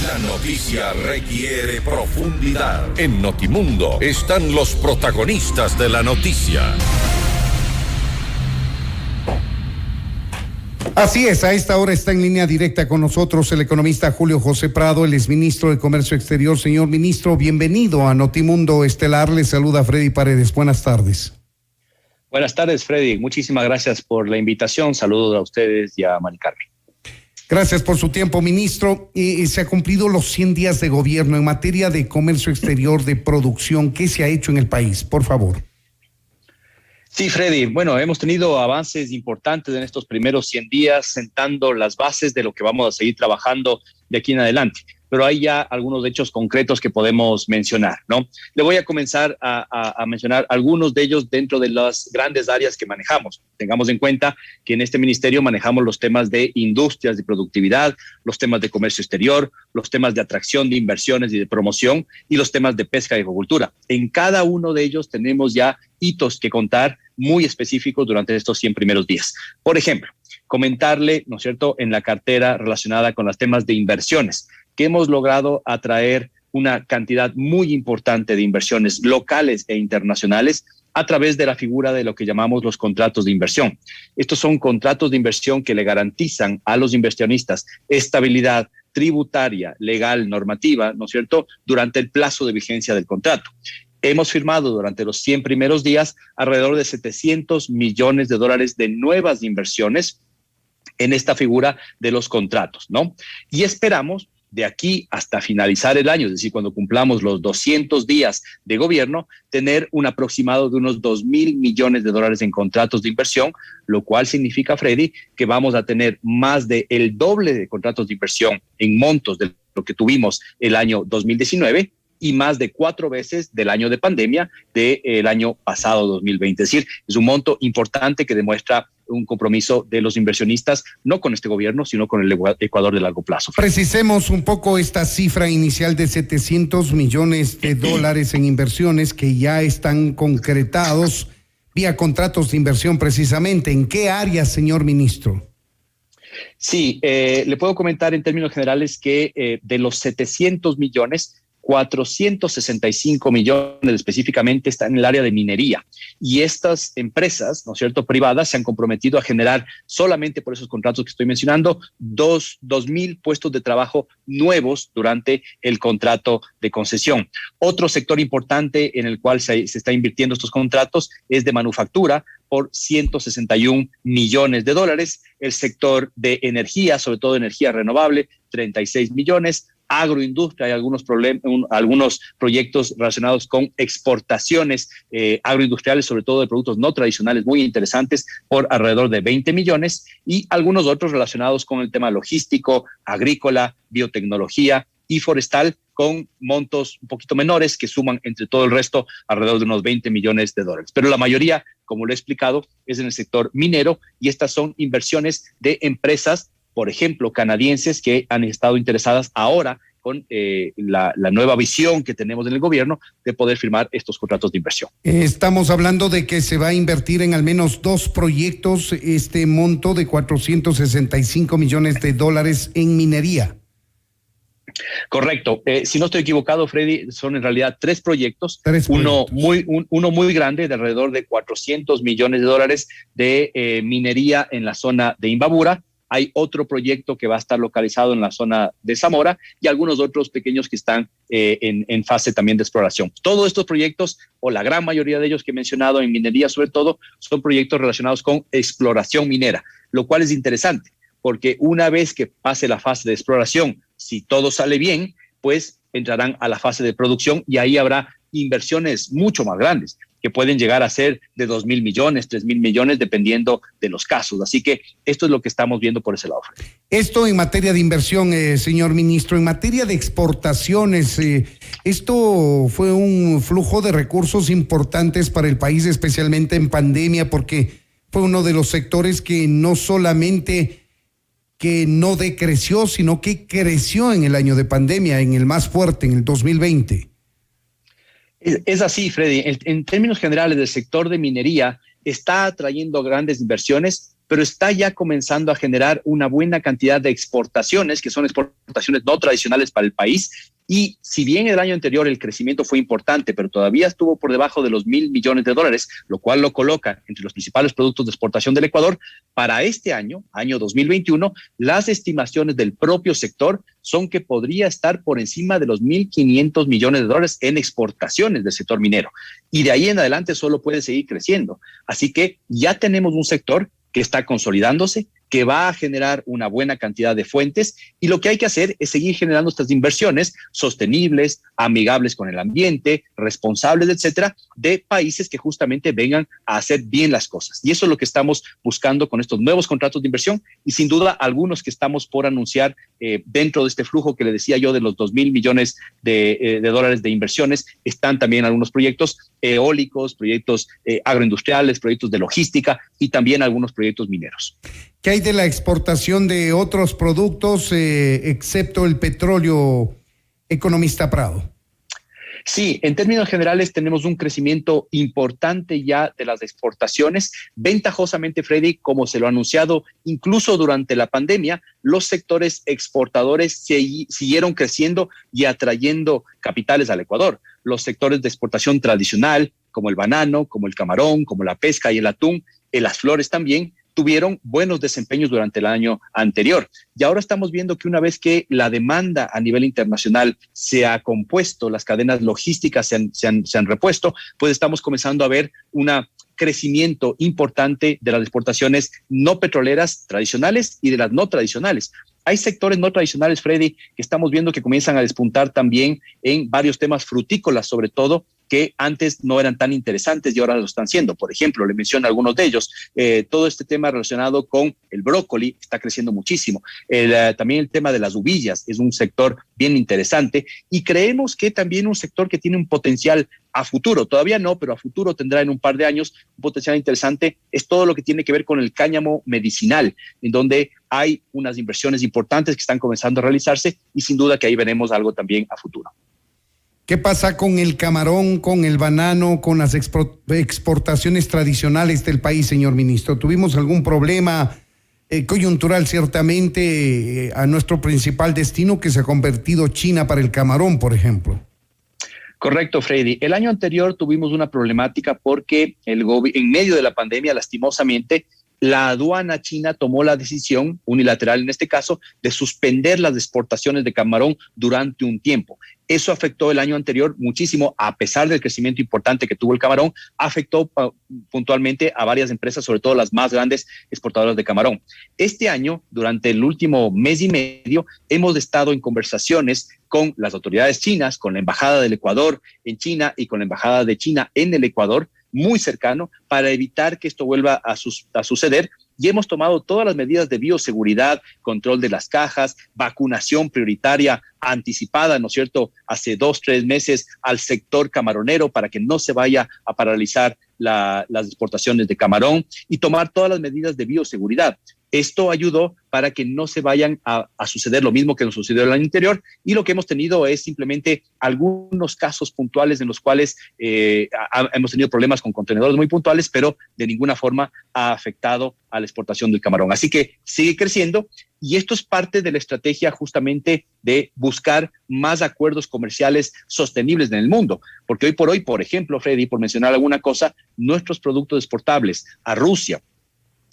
La noticia requiere profundidad. En Notimundo están los protagonistas de la noticia. Así es, a esta hora está en línea directa con nosotros el economista Julio José Prado, el exministro de Comercio Exterior. Señor ministro, bienvenido a Notimundo Estelar. Le saluda Freddy Paredes. Buenas tardes. Buenas tardes, Freddy. Muchísimas gracias por la invitación. Saludos a ustedes y a Mari Carmen. Gracias por su tiempo, ministro. Se ha cumplido los 100 días de gobierno en materia de comercio exterior, de producción. ¿Qué se ha hecho en el país? Por favor. Sí, Freddy. Bueno, hemos tenido avances importantes en estos primeros 100 días, sentando las bases de lo que vamos a seguir trabajando de aquí en adelante. Pero hay ya algunos hechos concretos que podemos mencionar, ¿no? Le voy a comenzar a mencionar algunos de ellos dentro de las grandes áreas que manejamos. Tengamos en cuenta que en este ministerio manejamos los temas de industrias, de productividad, los temas de comercio exterior, los temas de atracción de inversiones y de promoción y los temas de pesca y agricultura. En cada uno de ellos tenemos ya hitos que contar muy específicos durante estos 100 primeros días. Por ejemplo, comentarle, ¿no es cierto?, en la cartera relacionada con los temas de inversiones, que hemos logrado atraer una cantidad muy importante de inversiones locales e internacionales a través de la figura de lo que llamamos los contratos de inversión. Estos son contratos de inversión que le garantizan a los inversionistas estabilidad tributaria, legal, normativa, ¿no es cierto?, durante el plazo de vigencia del contrato. Hemos firmado durante los 100 primeros días alrededor de $700 millones de nuevas inversiones en esta figura de los contratos, ¿no? Y esperamos de aquí hasta finalizar el año, es decir, cuando cumplamos los 200 días de gobierno, tener un aproximado de unos $2,000 millones en contratos de inversión, lo cual significa, Freddy, que vamos a tener más del doble de contratos de inversión en montos de lo que tuvimos el año 2019 y más de 4 veces del año de pandemia del año pasado, 2020. Es decir, es un monto importante que demuestra un compromiso de los inversionistas, no con este gobierno, sino con el Ecuador de largo plazo. Precisemos un poco esta cifra inicial de $700 millones en inversiones que ya están concretados vía contratos de inversión precisamente. ¿En qué áreas, señor ministro? Sí, le puedo comentar en términos generales que de los 700 millones, 465 millones específicamente están en el área de minería, y estas empresas, ¿no es cierto?, privadas se han comprometido a generar solamente por esos contratos que estoy mencionando 2,000 puestos de trabajo nuevos durante el contrato de concesión. Otro sector importante en el cual se está invirtiendo estos contratos es de manufactura por $161 millones. El sector de energía, sobre todo energía renovable, 36 millones. Agroindustria, hay algunos proyectos relacionados con exportaciones agroindustriales, sobre todo de productos no tradicionales muy interesantes, por alrededor de 20 millones, y algunos otros relacionados con el tema logístico, agrícola, biotecnología y forestal, con montos un poquito menores que suman entre todo el resto alrededor de unos $20 millones. Pero la mayoría, como lo he explicado, es en el sector minero, y estas son inversiones de empresas, por ejemplo, canadienses, que han estado interesadas ahora con la nueva visión que tenemos en el gobierno de poder firmar estos contratos de inversión. Estamos hablando de que se va a invertir en al menos 2 proyectos este monto de $465 millones en minería. Correcto. Si no estoy equivocado, Freddy, son en realidad 3 proyectos. Uno muy grande de alrededor de $400 millones de minería en la zona de Imbabura. Hay otro proyecto que va a estar localizado en la zona de Zamora, y algunos otros pequeños que están en fase también de exploración. Todos estos proyectos, o la gran mayoría de ellos que he mencionado en minería sobre todo, son proyectos relacionados con exploración minera, lo cual es interesante, porque una vez que pase la fase de exploración, si todo sale bien, pues entrarán a la fase de producción, y ahí habrá inversiones mucho más grandes, que pueden llegar a ser de 2,000 millones, 3,000 millones, dependiendo de los casos. Así que esto es lo que estamos viendo por ese lado. Esto en materia de inversión, señor ministro. En materia de exportaciones, esto fue un flujo de recursos importantes para el país, especialmente en pandemia, porque fue uno de los sectores que no solamente que no decreció, sino que creció en el año de pandemia, en el más fuerte, en el 2020. Es así, Freddy. En términos generales, el sector de minería está atrayendo grandes inversiones, pero está ya comenzando a generar una buena cantidad de exportaciones, que son exportaciones no tradicionales para el país. Y si bien el año anterior el crecimiento fue importante, pero todavía estuvo por debajo de los $1,000 millones, lo cual lo coloca entre los principales productos de exportación del Ecuador, para este año 2021, las estimaciones del propio sector son que podría estar por encima de los $1,500 millones en exportaciones del sector minero. Y de ahí en adelante solo puede seguir creciendo. Así que ya tenemos un sector que está consolidándose, que va a generar una buena cantidad de fuentes, y lo que hay que hacer es seguir generando estas inversiones sostenibles, amigables con el ambiente, responsables, etcétera, de países que justamente vengan a hacer bien las cosas. Y eso es lo que estamos buscando con estos nuevos contratos de inversión, y sin duda algunos que estamos por anunciar dentro de este flujo que le decía yo de los $2,000 millones de inversiones. Están también algunos proyectos eólicos, proyectos agroindustriales, proyectos de logística y también algunos proyectos mineros. ¿Qué hay de la exportación de otros productos, excepto el petróleo, economista Prado? Sí, en términos generales tenemos un crecimiento importante ya de las exportaciones. Ventajosamente, Freddy, como se lo ha anunciado incluso durante la pandemia, los sectores exportadores siguieron creciendo y atrayendo capitales al Ecuador. Los sectores de exportación tradicional, como el banano, como el camarón, como la pesca y el atún, las flores también, tuvieron buenos desempeños durante el año anterior. Y ahora estamos viendo que una vez que la demanda a nivel internacional se ha compuesto, las cadenas logísticas se han repuesto, pues estamos comenzando a ver un crecimiento importante de las exportaciones no petroleras tradicionales y de las no tradicionales. Hay sectores no tradicionales, Freddy, que estamos viendo que comienzan a despuntar también en varios temas frutícolas, sobre todo, que antes no eran tan interesantes y ahora lo están siendo. Por ejemplo, le menciono algunos de ellos. Todo este tema relacionado con el brócoli está creciendo muchísimo. También el tema de las uvillas es un sector bien interesante, y creemos que también un sector que tiene un potencial a futuro, todavía no, pero a futuro tendrá en un par de años un potencial interesante, es todo lo que tiene que ver con el cáñamo medicinal, en donde hay unas inversiones importantes que están comenzando a realizarse, y sin duda que ahí veremos algo también a futuro. ¿Qué pasa con el camarón, con el banano, con las exportaciones tradicionales del país, señor ministro? ¿Tuvimos algún problema coyuntural ciertamente a nuestro principal destino, que se ha convertido China para el camarón, por ejemplo? Correcto, Freddy. El año anterior tuvimos una problemática porque en medio de la pandemia, lastimosamente, la aduana china tomó la decisión, unilateral en este caso, de suspender las exportaciones de camarón durante un tiempo. Eso afectó el año anterior muchísimo, a pesar del crecimiento importante que tuvo el camarón, afectó puntualmente a varias empresas, sobre todo las más grandes exportadoras de camarón. Este año, durante el último mes y medio, hemos estado en conversaciones con las autoridades chinas, con la Embajada del Ecuador en China y con la Embajada de China en el Ecuador, muy cercano, para evitar que esto vuelva a suceder. Y hemos tomado todas las medidas de bioseguridad, control de las cajas, vacunación prioritaria anticipada, ¿no es cierto?, hace 2-3 meses al sector camaronero para que no se vaya a paralizar las exportaciones de camarón, y tomar todas las medidas de bioseguridad. Esto ayudó para que no se vayan a suceder lo mismo que nos sucedió el año anterior, y lo que hemos tenido es simplemente algunos casos puntuales en los cuales hemos tenido problemas con contenedores muy puntuales, pero de ninguna forma ha afectado a la exportación del camarón. Así que sigue creciendo, y esto es parte de la estrategia justamente de buscar más acuerdos comerciales sostenibles en el mundo, porque hoy por hoy, por ejemplo, Freddy, por mencionar alguna cosa, nuestros productos exportables a Rusia,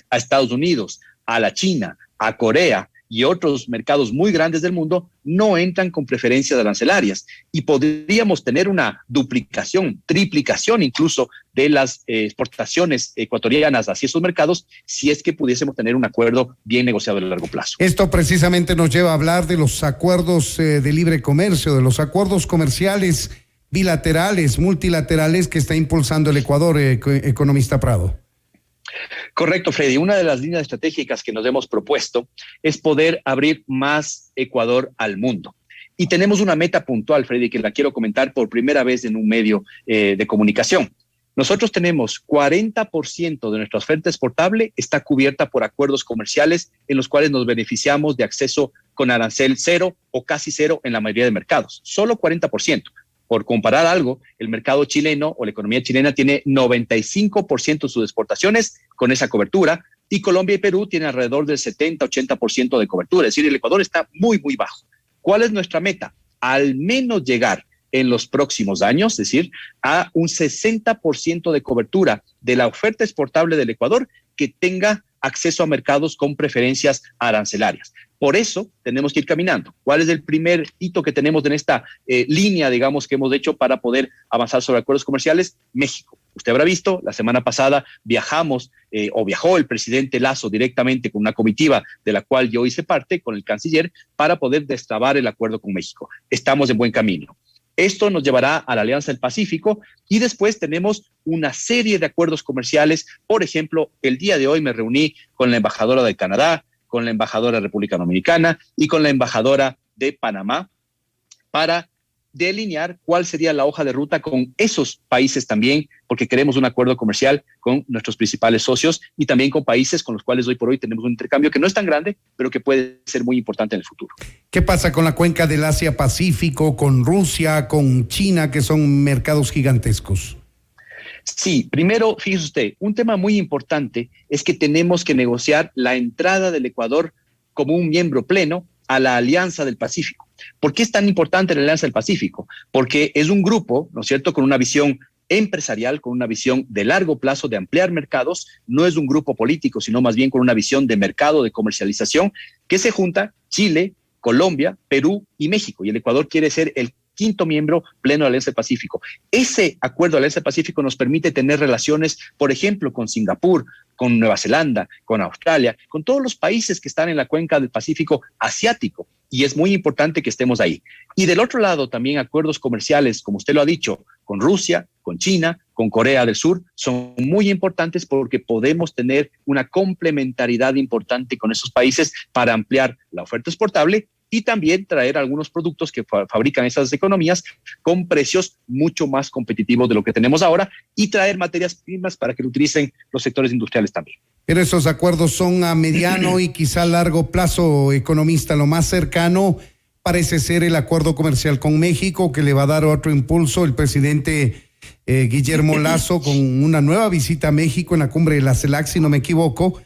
a Estados Unidos, a la China, a Corea y otros mercados muy grandes del mundo no entran con preferencias arancelarias, y podríamos tener una duplicación, triplicación incluso de las exportaciones ecuatorianas hacia esos mercados, si es que pudiésemos tener un acuerdo bien negociado a largo plazo. Esto precisamente nos lleva a hablar de los acuerdos de libre comercio, de los acuerdos comerciales bilaterales, multilaterales que está impulsando el Ecuador, economista Prado. Correcto, Freddy. Una de las líneas estratégicas que nos hemos propuesto es poder abrir más Ecuador al mundo. Y tenemos una meta puntual, Freddy, que la quiero comentar por primera vez en un medio de comunicación. Nosotros tenemos 40% de nuestra oferta exportable está cubierta por acuerdos comerciales en los cuales nos beneficiamos de acceso con arancel cero o casi cero en la mayoría de mercados. Solo 40%. Por comparar algo, el mercado chileno o la economía chilena tiene 95% de sus exportaciones con esa cobertura, y Colombia y Perú tienen alrededor del 70-80% de cobertura, es decir, el Ecuador está muy, muy bajo. ¿Cuál es nuestra meta? Al menos llegar en los próximos años, es decir, a un 60% de cobertura de la oferta exportable del Ecuador que tenga acceso a mercados con preferencias arancelarias. Por eso tenemos que ir caminando. ¿Cuál es el primer hito que tenemos en esta línea, digamos, que hemos hecho para poder avanzar sobre acuerdos comerciales? México. Usted habrá visto, la semana pasada viajó el presidente Lasso directamente con una comitiva de la cual yo hice parte, con el canciller, para poder destrabar el acuerdo con México. Estamos en buen camino. Esto nos llevará a la Alianza del Pacífico y después tenemos una serie de acuerdos comerciales. Por ejemplo, el día de hoy me reuní con la embajadora de Canadá, con la embajadora de República Dominicana y con la embajadora de Panamá para delinear cuál sería la hoja de ruta con esos países también, porque queremos un acuerdo comercial con nuestros principales socios y también con países con los cuales hoy por hoy tenemos un intercambio que no es tan grande, pero que puede ser muy importante en el futuro. ¿Qué pasa con la cuenca del Asia-Pacífico, con Rusia, con China, que son mercados gigantescos? Sí, primero, fíjese usted, un tema muy importante es que tenemos que negociar la entrada del Ecuador como un miembro pleno a la Alianza del Pacífico. ¿Por qué es tan importante la Alianza del Pacífico? Porque es un grupo, ¿no es cierto?, con una visión empresarial, con una visión de largo plazo de ampliar mercados. No es un grupo político, sino más bien con una visión de mercado, de comercialización, que se junta Chile, Colombia, Perú y México. Y el Ecuador quiere ser el quinto miembro pleno de la Alianza del Pacífico. Ese acuerdo de la Alianza del Pacífico nos permite tener relaciones, por ejemplo, con Singapur, con Nueva Zelanda, con Australia, con todos los países que están en la cuenca del Pacífico asiático. Y es muy importante que estemos ahí. Y del otro lado también acuerdos comerciales, como usted lo ha dicho, con Rusia, con China, con Corea del Sur, son muy importantes porque podemos tener una complementariedad importante con esos países para ampliar la oferta exportable y también traer algunos productos que fabrican esas economías con precios mucho más competitivos de lo que tenemos ahora y traer materias primas para que lo utilicen los sectores industriales también. Pero esos acuerdos son a mediano y quizá largo plazo, economista. Lo más cercano parece ser el acuerdo comercial con México, que le va a dar otro impulso el presidente Guillermo Lasso con una nueva visita a México en la cumbre de la CELAC, si no me equivoco.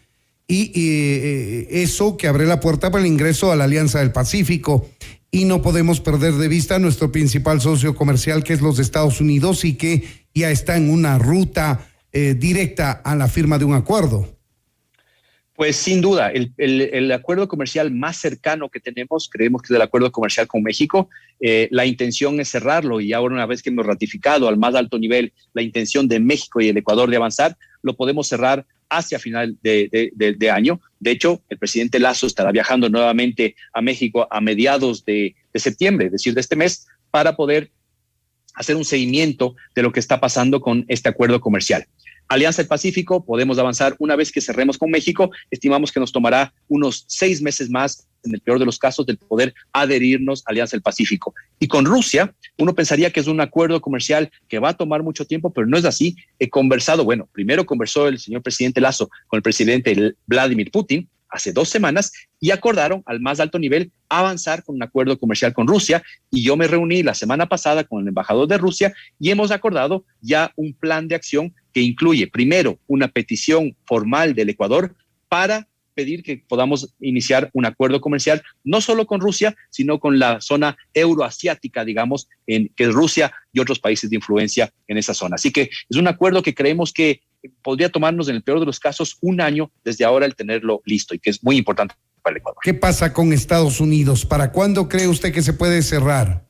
Y eso que abre la puerta para el ingreso a la Alianza del Pacífico. Y no podemos perder de vista nuestro principal socio comercial, que es los Estados Unidos, y que ya está en una ruta directa a la firma de un acuerdo. Pues sin duda, el acuerdo comercial más cercano que tenemos, creemos que es el acuerdo comercial con México. La intención es cerrarlo y ahora una vez que hemos ratificado al más alto nivel la intención de México y el Ecuador de avanzar, lo podemos cerrar hacia final de año. De hecho, el presidente Lasso estará viajando nuevamente a México a mediados de septiembre, es decir, de este mes, para poder hacer un seguimiento de lo que está pasando con este acuerdo comercial. Alianza del Pacífico, podemos avanzar una vez que cerremos con México. Estimamos que nos tomará unos 6 meses más, en el peor de los casos, del poder adherirnos a Alianza del Pacífico. Y con Rusia, uno pensaría que es un acuerdo comercial que va a tomar mucho tiempo, pero no es así. He conversado, primero conversó el señor presidente Lasso con el presidente Vladimir Putin hace 2 semanas y acordaron al más alto nivel avanzar con un acuerdo comercial con Rusia. Y yo me reuní la semana pasada con el embajador de Rusia y hemos acordado ya un plan de acción que incluye primero una petición formal del Ecuador para pedir que podamos iniciar un acuerdo comercial, no solo con Rusia, sino con la zona euroasiática, digamos, que es Rusia y otros países de influencia en esa zona. Así que es un acuerdo que creemos que podría tomarnos, en el peor de los casos, 1 año desde ahora el tenerlo listo y que es muy importante para el Ecuador. ¿Qué pasa con Estados Unidos? ¿Para cuándo cree usted que se puede cerrar?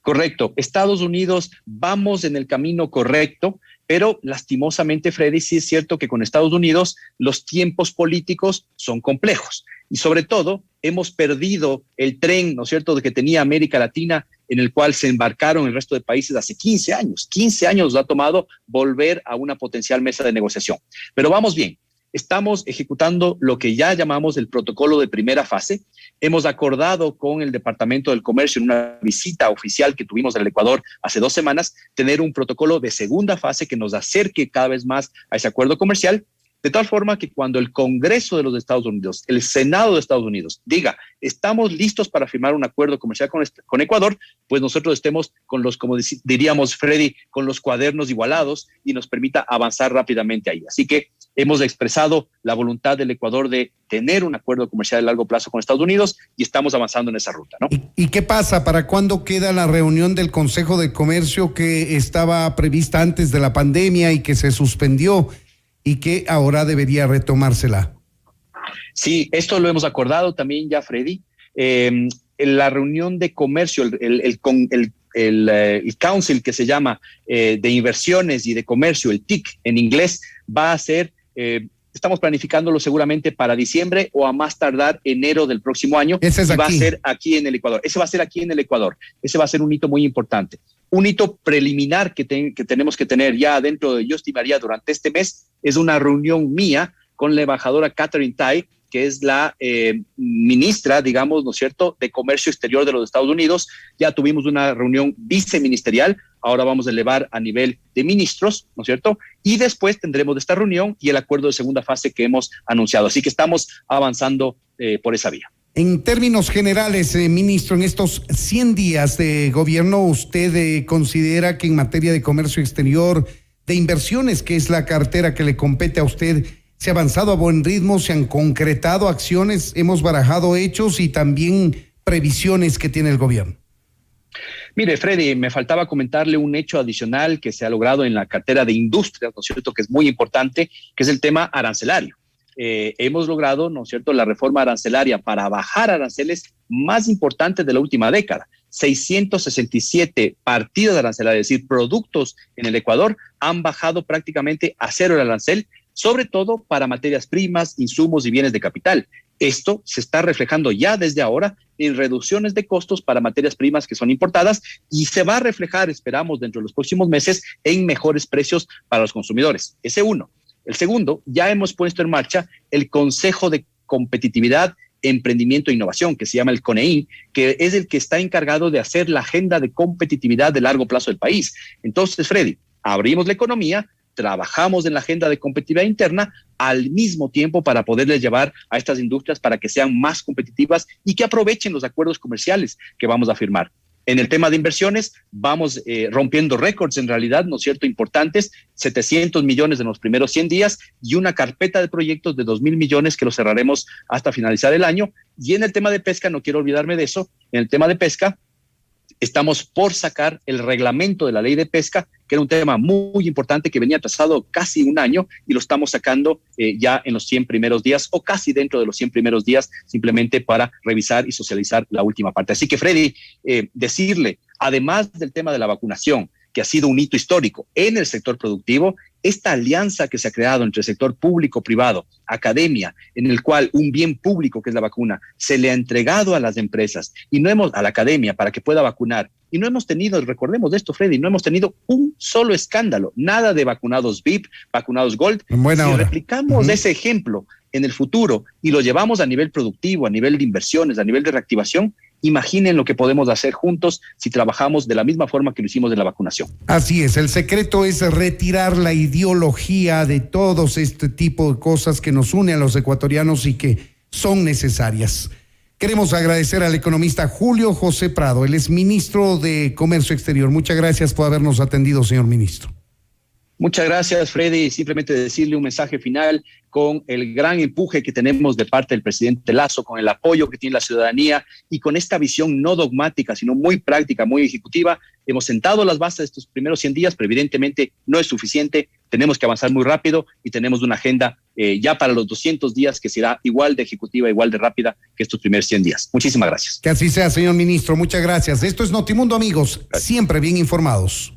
Correcto. Estados Unidos, vamos en el camino correcto, pero lastimosamente, Freddy, sí es cierto que con Estados Unidos los tiempos políticos son complejos y sobre todo hemos perdido el tren, ¿no es cierto?, de que tenía América Latina, en el cual se embarcaron el resto de países hace 15 años. 15 años nos ha tomado volver a una potencial mesa de negociación. Pero vamos bien. Estamos ejecutando lo que ya llamamos el protocolo de primera fase. Hemos acordado con el Departamento del Comercio en una visita oficial que tuvimos en el Ecuador hace 2 semanas, tener un protocolo de segunda fase que nos acerque cada vez más a ese acuerdo comercial, de tal forma que cuando el Congreso de los Estados Unidos, el Senado de Estados Unidos, diga, estamos listos para firmar un acuerdo comercial con Ecuador, pues nosotros estemos con los, como diríamos, Freddy, con los cuadernos igualados y nos permita avanzar rápidamente ahí. Así que Hemos expresado la voluntad del Ecuador de tener un acuerdo comercial a largo plazo con Estados Unidos y estamos avanzando en esa ruta, ¿no? ¿Y qué pasa? ¿Para cuándo queda la reunión del Consejo de Comercio que estaba prevista antes de la pandemia y que se suspendió y que ahora debería retomársela? Sí, esto lo hemos acordado también ya, Freddy. En la reunión de comercio, el council que se llama de inversiones y de comercio, el TIC en inglés, va a ser, estamos planificándolo seguramente para diciembre o a más tardar enero del próximo año. Ese es va aquí. a ser aquí en el Ecuador. Ese va a ser aquí en el Ecuador. Ese va a ser un hito muy importante. Un hito preliminar que tenemos que tener ya dentro de, yo estimaría durante este mes, es una reunión mía con la embajadora Catherine Tai, que es la ministra, digamos, ¿no es cierto?, de Comercio Exterior de los Estados Unidos. Ya tuvimos una reunión viceministerial, ahora vamos a elevar a nivel de ministros, ¿no es cierto? Y después tendremos esta reunión y el acuerdo de segunda fase que hemos anunciado. Así que estamos avanzando por esa vía. En términos generales, ministro, en estos 100 días de gobierno, ¿usted considera que en materia de comercio exterior, de inversiones, que es la cartera que le compete a usted, se ha avanzado a buen ritmo, se han concretado acciones, hemos barajado hechos y también previsiones que tiene el gobierno? Mire, Freddy, me faltaba comentarle un hecho adicional que se ha logrado en la cartera de industrias, ¿no es cierto?, que es muy importante, que es el tema arancelario. Hemos logrado, ¿no es cierto?, la reforma arancelaria para bajar aranceles más importante de la última década. 667 partidas arancelarias, es decir, productos en el Ecuador han bajado prácticamente a cero el arancel, sobre todo para materias primas, insumos y bienes de capital. Esto se está reflejando ya desde ahora en reducciones de costos para materias primas que son importadas y se va a reflejar, esperamos, dentro de los próximos meses en mejores precios para los consumidores. Ese uno. El segundo, ya hemos puesto en marcha el Consejo de Competitividad, Emprendimiento e Innovación, que se llama el CONEIN, que es el que está encargado de hacer la agenda de competitividad de largo plazo del país. Entonces, Freddy, abrimos la economía, trabajamos en la agenda de competitividad interna al mismo tiempo para poderles llevar a estas industrias para que sean más competitivas y que aprovechen los acuerdos comerciales que vamos a firmar. En el tema de inversiones, vamos rompiendo récords en realidad, ¿no es cierto?, importantes, 700 millones en los primeros 100 días y una carpeta de proyectos de 2.000 millones que los cerraremos hasta finalizar el año. Y en el tema de pesca, no quiero olvidarme de eso, en el tema de pesca, estamos por sacar el reglamento de la ley de pesca, que era un tema muy importante que venía atrasado casi un año y lo estamos sacando ya en los 100 primeros días o casi dentro de los 100 primeros días, simplemente para revisar y socializar la última parte. Así que, Freddy, decirle, además del tema de la vacunación, que ha sido un hito histórico en el sector productivo, esta alianza que se ha creado entre el sector público-privado, academia, en el cual un bien público, que es la vacuna, se le ha entregado a las empresas y a la academia para que pueda vacunar. Y no hemos tenido, recordemos de esto, Freddy, no hemos tenido un solo escándalo, nada de vacunados VIP, vacunados Gold. Si replicamos ese ejemplo en el futuro y lo llevamos a nivel productivo, a nivel de inversiones, a nivel de reactivación, imaginen lo que podemos hacer juntos si trabajamos de la misma forma que lo hicimos de la vacunación. Así es, el secreto es retirar la ideología de todos este tipo de cosas que nos une a los ecuatorianos y que son necesarias. Queremos agradecer al economista Julio José Prado, él es ministro de Comercio Exterior. Muchas gracias por habernos atendido, señor ministro. Muchas gracias, Freddy. Simplemente decirle un mensaje final con el gran empuje que tenemos de parte del presidente Lasso, con el apoyo que tiene la ciudadanía y con esta visión no dogmática, sino muy práctica, muy ejecutiva. Hemos sentado las bases de estos primeros 100 días, pero evidentemente no es suficiente. Tenemos que avanzar muy rápido y tenemos una agenda ya para los 200 días que será igual de ejecutiva, igual de rápida que estos primeros 100 días. Muchísimas gracias. Que así sea, señor ministro. Muchas gracias. Esto es Notimundo, amigos. Gracias. Siempre bien informados.